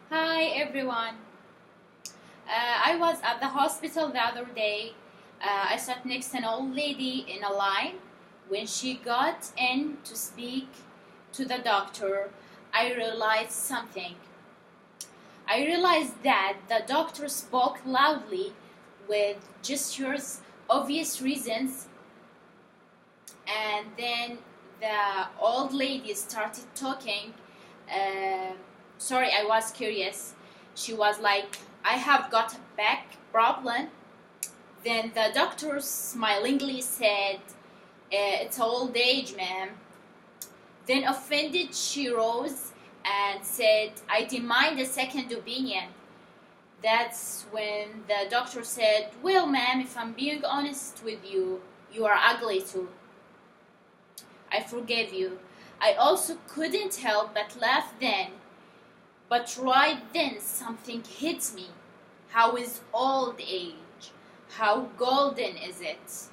Hi everyone. I was at the hospital the other day. I sat next to an old lady in a line. When she got in to speak to the doctor, I realized something. I realized that the doctor spoke loudly with gestures, obvious reasons, and then the old lady started talking. Uh, Sorry, I was curious. She was like, I have got a back problem. Then the doctor smilingly said, It's old age, ma'am. Then, offended, she rose and said, I demand a second opinion. That's when the doctor said, Well, ma'am, if I'm being honest with you, you are ugly too. I forgave you. I also couldn't help but laugh then. But right then something hit me. How is old age? How golden is it?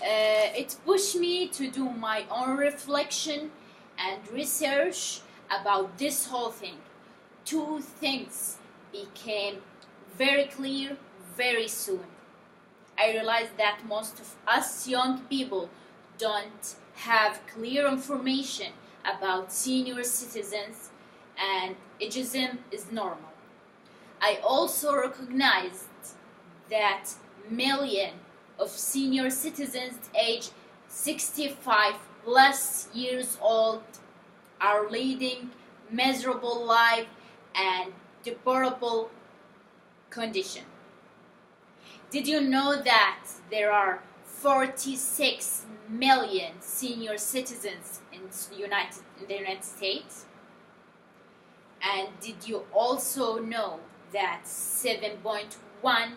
It pushed me to do my own reflection and research about this whole thing. Two things became very clear very soon. I realized that most of us young people don't have clear information about senior citizens, and ageism is normal. I also recognized that millions of senior citizens aged 65 plus years old are leading miserable life and deplorable condition. Did you know that there are 46 million senior citizens in the United States? And did you also know that 7.1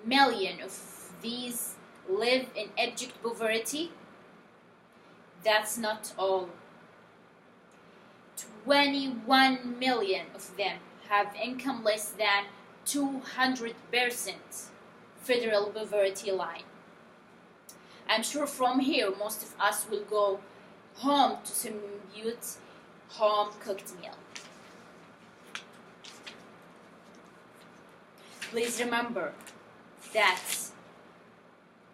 million of these live in abject poverty? That's not all. 21 million of them have income less than 200% federal poverty line. I'm sure from here most of us will go home to some cute home cooked meal. Please remember that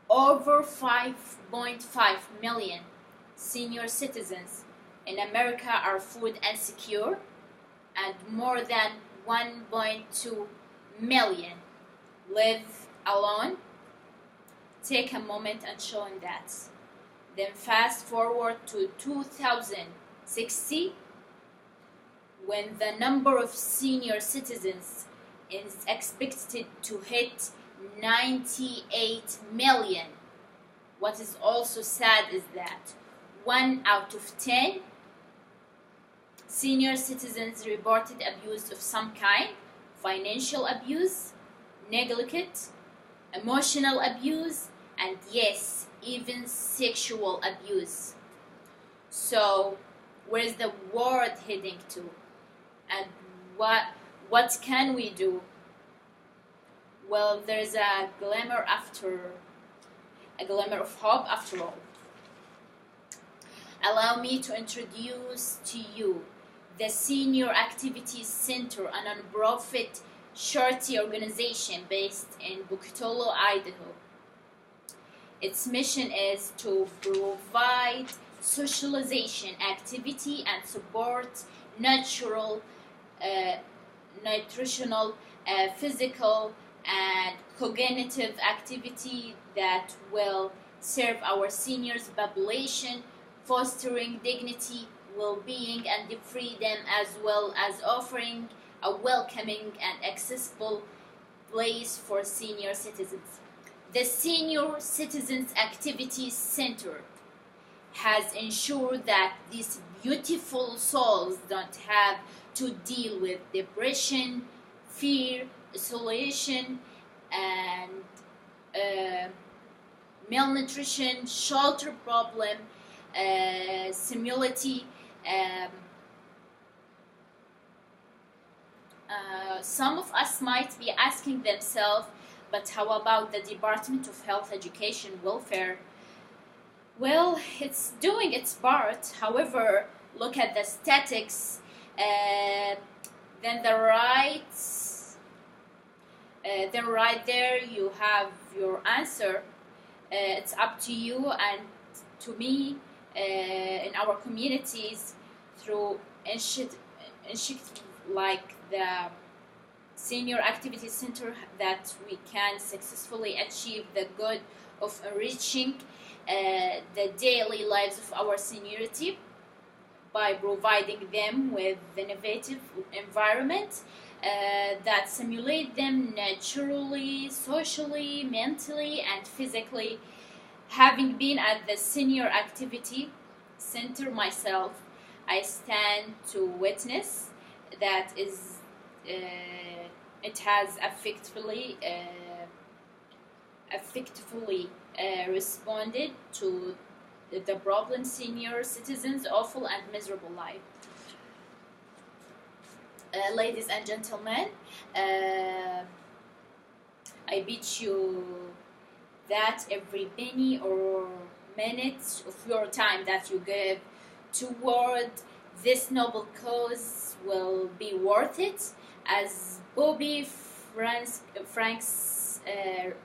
over 5.5 million senior citizens in America are food insecure, and more than 1.2 million live alone. Take a moment and show him that. Then fast forward to 2060, when the number of senior citizens is expected to hit 98 million. What is also sad is that 1 out of 10 senior citizens reported abuse of some kind: financial abuse, neglect, emotional abuse, and yes, even sexual abuse. So, where's the world heading to? And what can we do? Well, there's a glimmer of hope after all. Allow me to introduce to you the Senior Activities Center, a non-profit charity organization based in Pocatello, Idaho. Its mission is to provide socialization, activity, and support natural, nutritional, physical, and cognitive activity that will serve our seniors population, fostering dignity, well-being, and freedom, as well as offering a welcoming and accessible place for senior citizens. The Senior Citizens Activities Center has ensured that these beautiful souls don't have to deal with depression, fear, isolation, and malnutrition, shelter problem, simility. Some of us might be asking themselves, but how about the Department of Health, Education, Welfare? Well, it's doing its part. However, look at the statics. Then then right there you have your answer. It's up to you and to me in our communities through initiative like the Senior Activity Center that we can successfully achieve the good of enriching the daily lives of our seniority by providing them with innovative environment that simulate them naturally, socially, mentally, and physically. Having been at the Senior Activity Center myself, I stand to witness that it has effectively responded to the problem senior citizens' awful and miserable life. Ladies and gentlemen, I bet you that every penny or minute of your time that you give toward this noble cause will be worth it. As Bobby Franks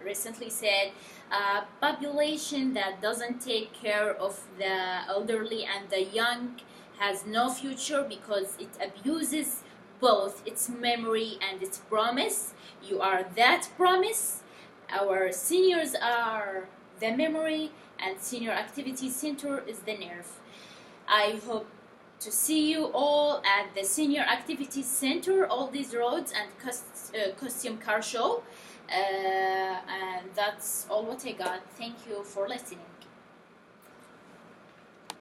recently said, a population that doesn't take care of the elderly and the young has no future because it abuses both its memory and its promise. You are that promise. Our seniors are the memory, and Senior Activity Center is the nerve. I hope to see you all at the Senior Activity Center, all these roads and costume car show. And that's all what I got. Thank you for listening.